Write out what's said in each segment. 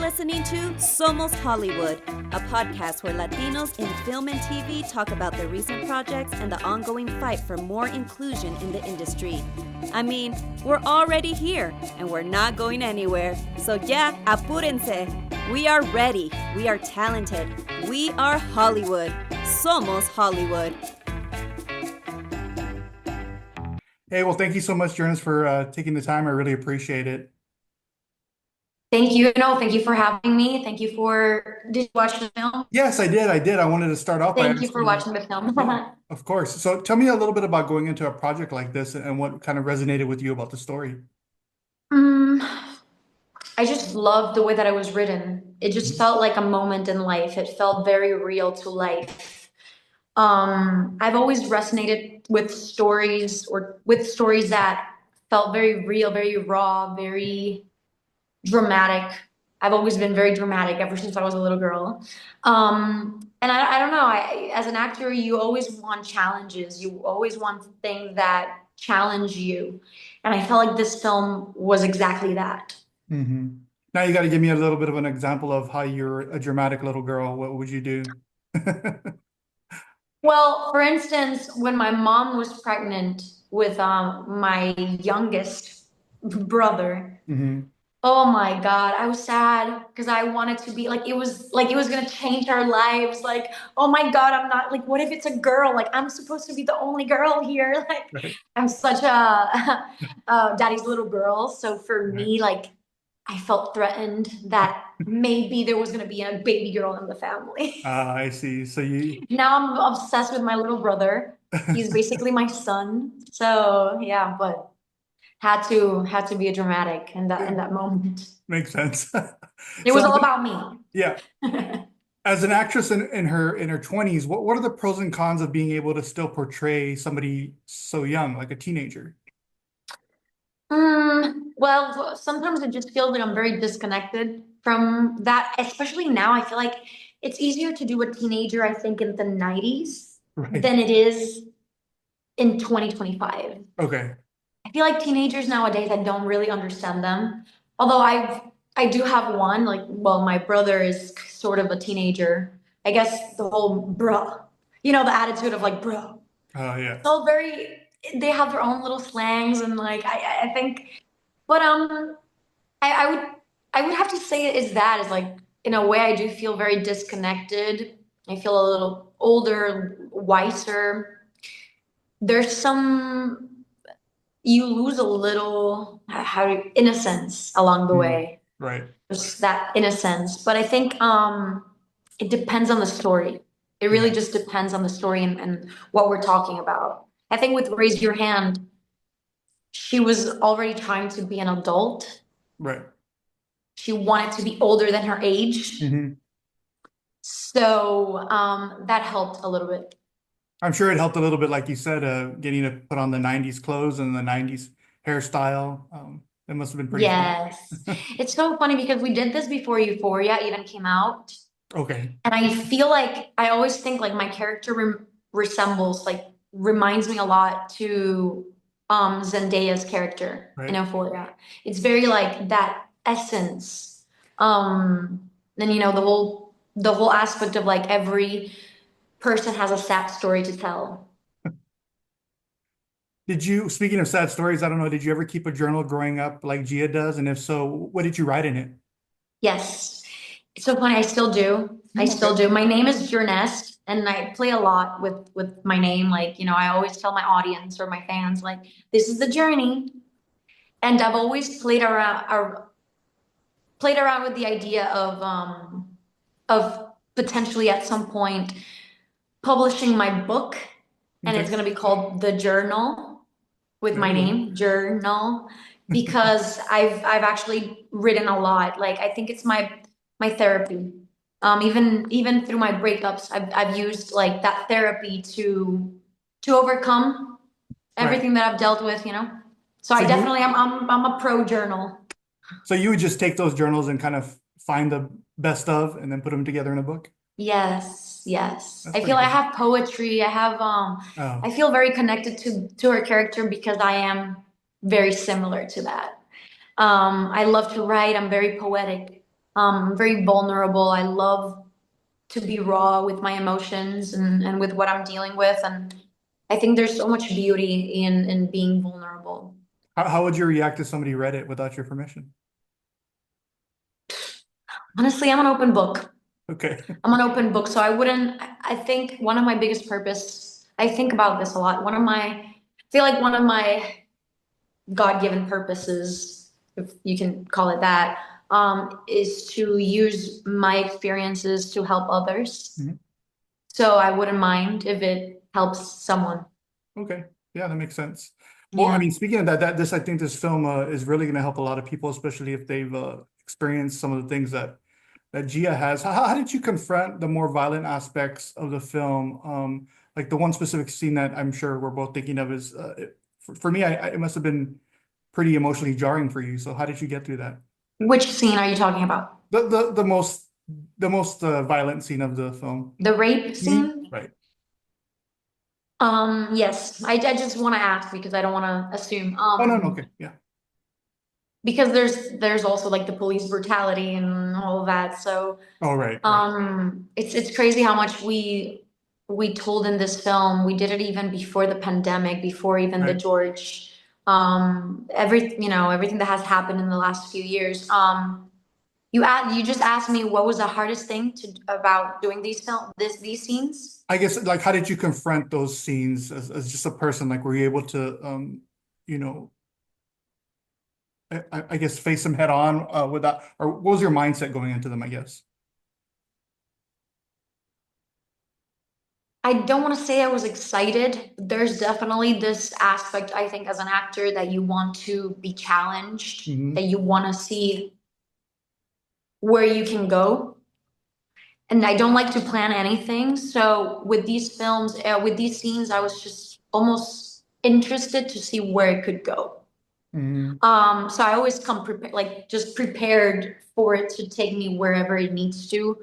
listening to Somos Hollywood, a podcast where Latinos in film and TV talk about their recent projects and the ongoing fight for more inclusion in the industry. I mean, we're already here, and we're not going anywhere. So yeah, apúrense. We are ready. We are talented. We are Hollywood. Somos Hollywood. Hey, well, thank you so much, Jearnest, for taking the time. I really appreciate it. Thank you. No, thank you for having me. Thank you for, did you watch the film? Yes, I did. I wanted to start off by Thank you for watching the film. Yeah, of course. So tell me a little bit about going into a project like this and what kind of resonated with you about the story. I just loved the way that it was written. It just felt like a moment in life. It felt very real to life. I've always resonated with stories that felt very real, very raw, very dramatic. I've always been very dramatic ever since I was a little girl. And I don't know, as an actor, you always want challenges. You always want things that challenge you. And I felt like this film was exactly that. Mm-hmm. Now you got to give me a little bit of an example of how you're a dramatic little girl. What would you do? Well, for instance, when my mom was pregnant with my youngest brother, Mm-hmm. oh my God, I was sad because I wanted to be like it was gonna change our lives. Like, oh my God, I'm not like, what if it's a girl? Like, I'm supposed to be the only girl here. Like, Right. I'm such a daddy's little girl. So for Right. me, like, I felt threatened that maybe there was gonna be a baby girl in the family. I see. So you, Now I'm obsessed with my little brother. He's basically my son. So yeah, but had to be a dramatic in that moment. makes sense. It was all about me. Yeah. As an actress in her 20s, what are the pros and cons of being able to still portray somebody so young, like a teenager? Well, sometimes it just feels like I'm very disconnected from that, especially now. I feel like it's easier to do a teenager, I think, in the 90s Right. than it is in 2025. Okay. I feel like teenagers nowadays, I don't really understand them. Although I do have one, like, well, my brother is sort of a teenager. I guess the whole bruh, the attitude of like, bro. Oh, yeah. So they have their own little slangs and like I think, but I would have to say it is that is like in a way I do feel very disconnected. I feel a little older, wiser. There's some you lose a little innocence along the way. Right. There's that innocence, but I think it depends on the story. It really just depends on the story and what we're talking about. I think with Raise Your Hand, she was already trying to be an adult. Right. She wanted to be older than her age. Mm-hmm. So that helped a little bit. I'm sure it helped a little bit, like you said, getting to put on the 90s clothes and the 90s hairstyle. That must have been pretty fun. Yes. It's so funny because we did this before Euphoria even came out. Okay. And I feel like I always think like my character reminds me a lot to Zendaya's character in Euphoria. It's very like that essence. And the whole aspect of like every person has a sad story to tell. Speaking of sad stories, I don't know, did you ever keep a journal growing up like Gia does? And if so, what did you write in it? Yes. It's so funny. I still do. My name is Jearnest, and I play a lot with my name. Like, I always tell my audience or my fans, like, this is the journey. And I've always played around with the idea of potentially at some point publishing my book, and it's going to be called The Journal with my name, Journal, because I've actually written a lot. Like, I think it's my therapy. Even through my breakups, I've used like that therapy to overcome everything that I've dealt with, So I definitely I'm a pro journal. So you would just take those journals and kind of find the best of and then put them together in a book? Yes. That's I feel I have poetry. I have I feel very connected to her character because I am very similar to that. I love to write. I'm very poetic. very vulnerable. I love to be raw with my emotions and with what I'm dealing with. And I think there's so much beauty in being vulnerable. How would you react if somebody read it without your permission? Honestly, I'm an open book. Okay. I'm an open book, so I think one of my biggest purpose, I think about this a lot. I feel like one of my God-given purposes, if you can call it that, is to use my experiences to help others. Mhm. So I wouldn't mind if it helps someone. Okay. Yeah, that makes sense. Well, I Yeah. mean, speaking of that, I think this film is really going to help a lot of people, especially if they've experienced some of the things that Gia has. How did you confront the more violent aspects of the film? Like the one specific scene that I'm sure we're both thinking of is, for me, it must have been pretty emotionally jarring for you. So how did you get through that? Which scene are you talking about? The most violent scene of the film. The rape Mhm. scene? Right. Yes. I just want to ask because I don't want to assume. Oh, no, no, okay. Yeah. Because there's also like the police brutality and all of that. So Oh, right. it's crazy how much we told in this film. We did it even before the pandemic, before even the Right. George everything that has happened in the last few years. You just asked me what was the hardest thing to about doing these scenes. I guess, like, how did you confront those scenes as just a person? Like, were you able to, you know, I guess face them head on without, or what was your mindset going into them, I guess? I don't want to say I was excited. There's definitely this aspect, I think, as an actor that you want to be challenged, Hmm. that you want to see where you can go. And I don't like to plan anything. So with these scenes, I was just almost interested to see where it could go. Hmm. So I always come prepared, like just prepared for it to take me wherever it needs to.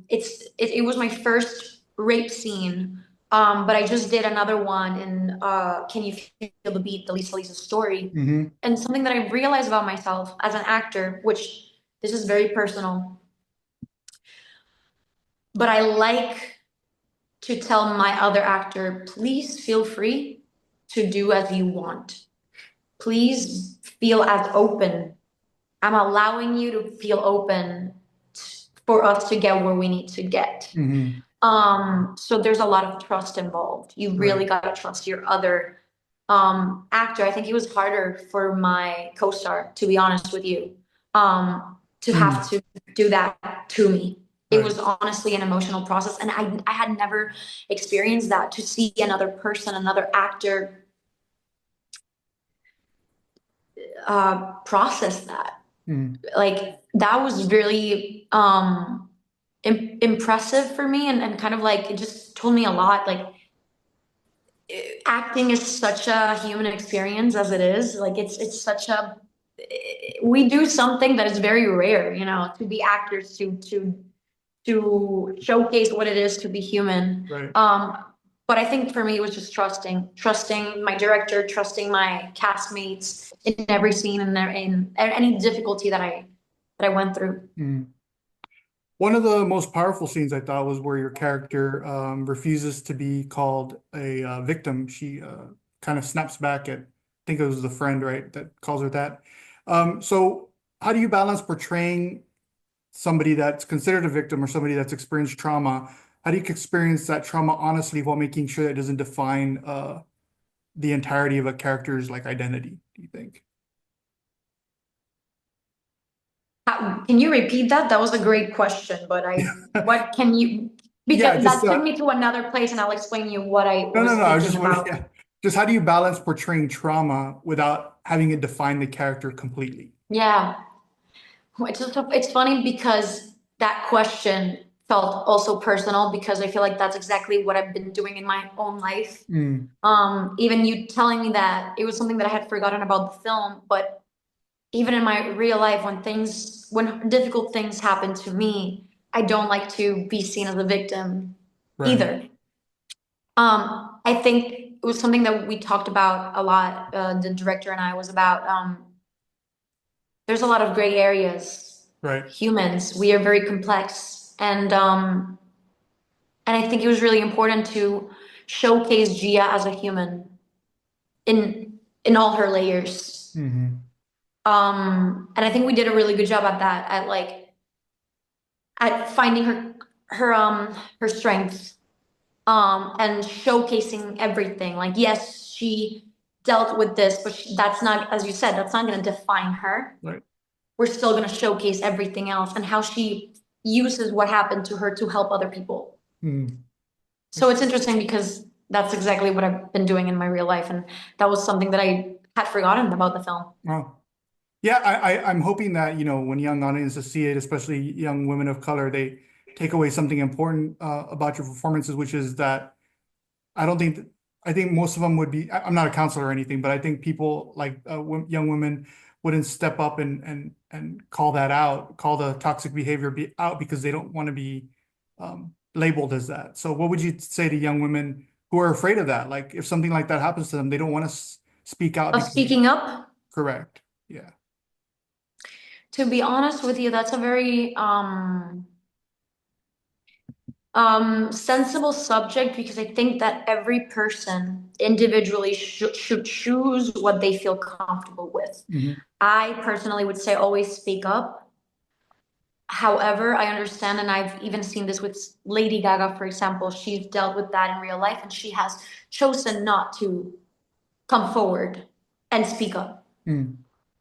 It was my first rape scene, but I just did another one in Can You Feel the Beat, the Lisa story, Hmm. and something that I realized about myself as an actor, which this is very personal, but I like to tell my other actor, please feel free to do as you want. Please feel as open. I'm allowing you to feel open for us to get where we need to get. Hmm. So there's a lot of trust involved. You really Right. got to trust your other actor. I think it was harder for my co-star, to be honest with you, to Mm. have to do that to me. It Right. was honestly an emotional process, and I had never experienced that, to see another person, another actor process that. Mm. Like that was really impressive for me, and kind of like it just told me a lot. Like acting is such a human experience as it is. Like it's such a we do something that is very rare, to be actors, to showcase what it is to be human. Right. But I think for me it was just trusting my director, trusting my castmates in every scene, and in any difficulty that I went through. Mm. One of the most powerful scenes I thought was where your character refuses to be called a victim. She kind of snaps back at, I think it was the friend, right, that calls her that. So how do you balance portraying somebody that's considered a victim or somebody that's experienced trauma? How do you experience that trauma honestly while making sure that it doesn't define the entirety of a character's like identity, do you think? Can you repeat that? That was a great question, but what can you, Yeah, because just that took me to another place, and I'll explain you what I no, no, was no. I was thinking just wondering, about. yeah, just how do you balance portraying trauma without having it define the character completely? Yeah. It's funny because that question felt also personal, because I feel like that's exactly what I've been doing in my own life. Mm. Even you telling me that, it was something that I had forgotten about the film, but even in my real life, when difficult things happen to me, I don't like to be seen as a victim Right. either. I think it was something that we talked about a lot. The director and I was about, there's a lot of gray areas Right. humans. We are very complex, and I think it was really important to showcase Gia as a human in all her layers. Mm-hmm. And I think we did a really good job at that, at like at finding her strengths, and showcasing everything. Like, yes, she dealt with this, but that's not, as you said, that's not going to define her. Right. We're still going to showcase everything else and how she uses what happened to her to help other people. Mm. So it's interesting because that's exactly what I've been doing in my real life, and that was something that I had forgotten about the film. Wow. Yeah, I'm hoping that, when young audiences see it, especially young women of color, they take away something important about your performances, which is that I don't think, I think most of them would be, I'm not a counselor or anything, but I think people like young women wouldn't step up and call that out, call the toxic behavior out because they don't want to be labeled as that. So what would you say to young women who are afraid of that? Like if something like that happens to them, they don't want to speak out Of because, speaking up, correct. Yeah. to be honest with you, that's a very sensible subject, because I think that every person individually should choose what they feel comfortable with. Mhm. I personally would say always speak up. However, I understand, and I've even seen this with Lady Gaga, for example. She's dealt with that in real life, and she has chosen not to come forward and speak up. Mm.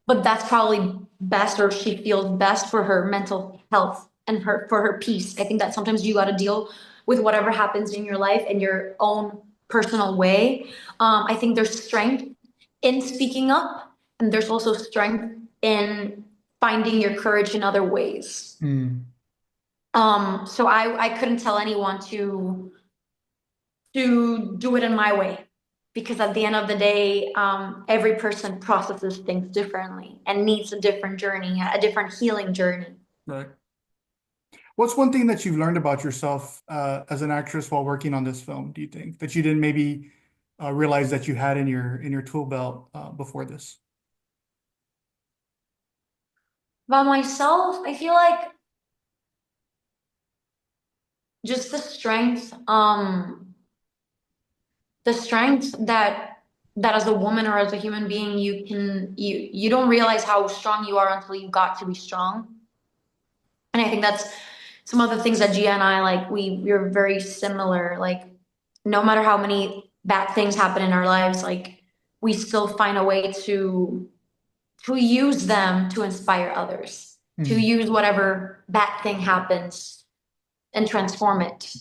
But that's probably best, or she feels best for her mental health and for her peace. I think that sometimes you got to deal with whatever happens in your life in your own personal way. I think there's strength in speaking up, and there's also strength in finding your courage in other ways. Mm. So I couldn't tell anyone to do it in my way, because at the end of the day, every person processes things differently and needs a different journey, a different healing journey. Right. What's one thing that you've learned about yourself as an actress while working on this film, do you think, that you didn't maybe realize that you had in your tool belt before this? About myself, I feel like just the strength that as a woman or as a human being, you don't realize how strong you are until you got to be strong. And I think that's some of the things that Gia and I, like, we're very similar. Like, no matter how many bad things happen in our lives, like, we still find a way to use them to inspire others, to use whatever bad thing happens and transform it.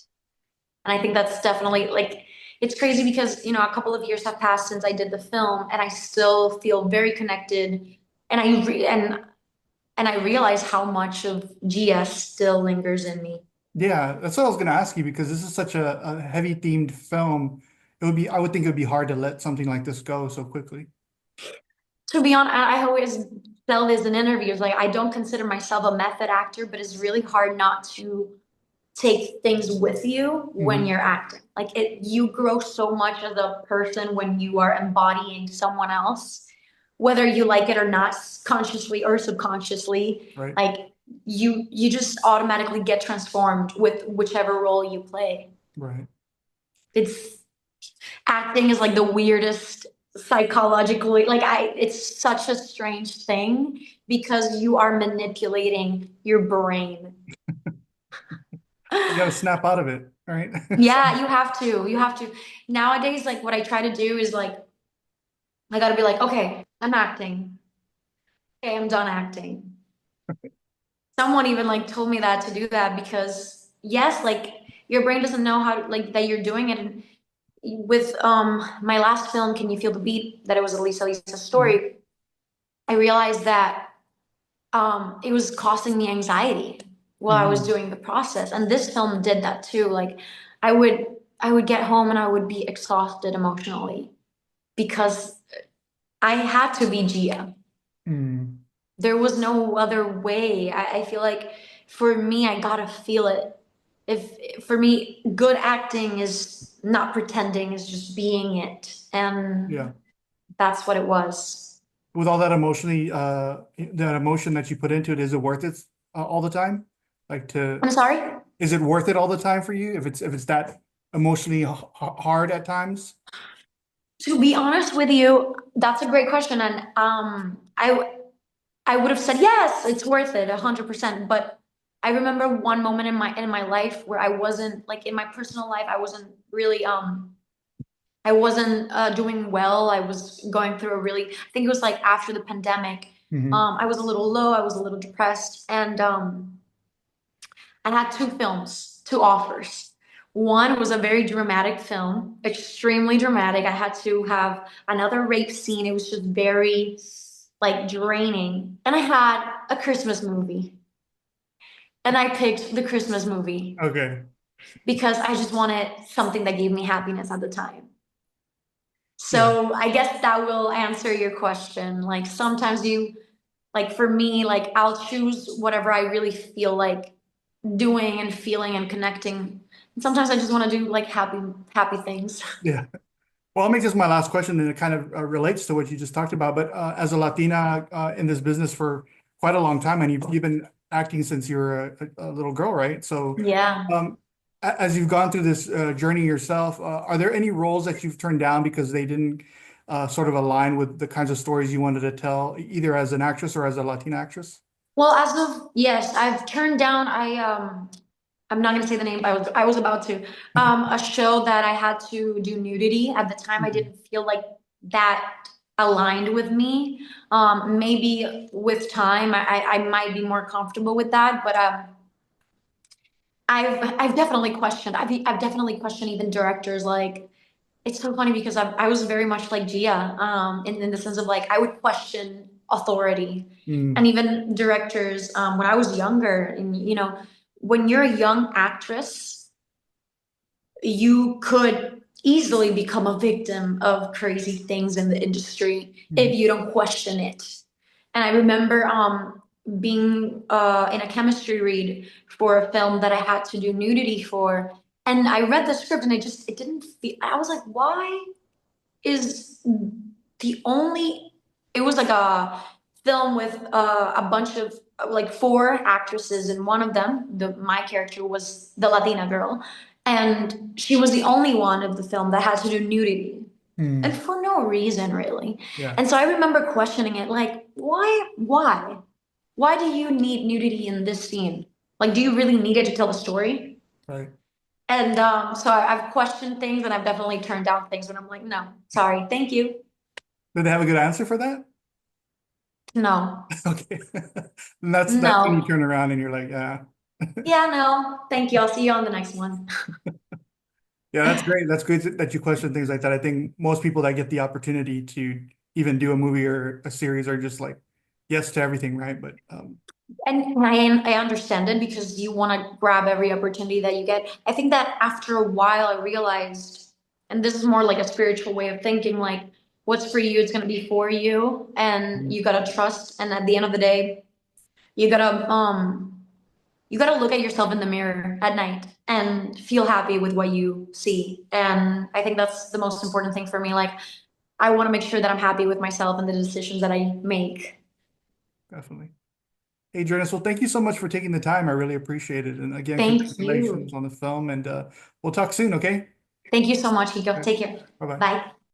And I think that's definitely, like, it's crazy because, a couple of years have passed since I did the film, and I still feel very connected. And I realize how much of Gia still lingers in me. Yeah, that's what I was going to ask you, because this is such a heavy themed film. I would think it would be hard to let something like this go so quickly. To be honest, I always tell this in interviews, like, I don't consider myself a method actor, but it's really hard not to take things with you when you're acting. Like, you grow so much as a person when you are embodying someone else, whether you like it or not, consciously or subconsciously. Right. Like, you just automatically get transformed with whichever role you play. Right. It's Acting is like the weirdest psychologically, like, it's such a strange thing because you are manipulating your brain. You got to snap out of it, right? Yeah, you have to nowadays. Like, what I try to do is, like, I gotta be like, okay, I'm acting, okay, I'm done acting. Someone even, like, told me that, to do that, because yes, like, your brain doesn't know how to, like, that you're doing it. And with my last film, Can You Feel the Beat, that it was Lisa's story, I realized that it was causing me anxiety while I was doing the process. And this film did that too. Like, I would get home and I would be exhausted emotionally because I had to be Gia. Mm. There was no other way. I feel like for me, I gotta feel it. If For me, good acting is not pretending, is just being it. And Yeah. that's what it was. With all that emotion that you put into it, is it worth it all the time? Like I'm sorry? is it worth it all the time for you if it's that emotionally hard at times? To be honest with you, that's a great question. And I would have said yes, it's worth it 100%. But I remember one moment in my life where I wasn't like in my personal life, I wasn't really I wasn't doing well. I was going through a really, I think it was like after the pandemic. Hmm. I was a little low, I was a little depressed, and I had two films, two offers. One was a very dramatic film, extremely dramatic. I had to have another rape scene. It was just very like draining. And I had a Christmas movie. And I picked the Christmas movie Okay. because I just wanted something that gave me happiness at the time. Yeah. So I guess that will answer your question. Like sometimes you, like for me, like I'll choose whatever I really feel like doing and feeling and connecting. And sometimes I just want to do like happy things. Yeah. Well, I'll make this my last question, and it kind of relates to what you just talked about. But as a Latina in this business for quite a long time, and you've been acting since you were a little girl, right? So, Yeah. as you've gone through this journey yourself, are there any roles that you've turned down because they didn't sort of align with the kinds of stories you wanted to tell, either as an actress or as a Latina actress? Well, as of yes, I've turned down I'm not gonna say the name, but I was about to. A show that I had to do nudity. At the time I Mhm. didn't feel like that aligned with me. Maybe with time I might be more comfortable with that, but I've definitely questioned. I've definitely questioned even directors. Like it's so funny because I was very much like Gia, in the sense of like I would question authority, and Mm, even directors. When I was younger, and you know, when you're a young actress, you could easily become a victim of crazy things in the industry mm, if you don't question it. And I remember being in a chemistry read for a film that I had to do nudity for. And I read the script and it didn't feel, I was like, why is the only, it was like a film with a bunch of like four actresses, and one of them, my character was the Latina girl, and she was the only one of the film that had to do nudity, and mm. for no reason really. Yeah, And so I remember questioning it, like, why do you need nudity in this scene? Like, do you really need it to tell the story? right. And so I've questioned things, and I've definitely turned down things when I'm like, no, sorry, thank you, Did they have a good answer for that? no, Okay. And that's when you no, turn around and you're like, yeah. yeah, no, thank you. I'll see you on the next one. Yeah, that's great. That's great that you question things like that. I think most people that get the opportunity to even do a movie or a series are just like yes to everything, right? But And I understand it because you want to grab every opportunity that you get. I think that after a while, I realized, and this is more like a spiritual way of thinking, like what's for you, it's going to be for you, and you got to trust. And at the end of the day, you got to you got to look at yourself in the mirror at night and feel happy with what you see. And I think that's the most important thing for me. Like I want to make sure that I'm happy with myself and the decisions that I make. definitely. Hey, Jearnest, well, thank you so much for taking the time. I really appreciate it. And again, Thank you. congratulations on the film, and we'll talk soon, okay? Thank you so much, Kiko. Okay. Take care. Bye-bye. Bye.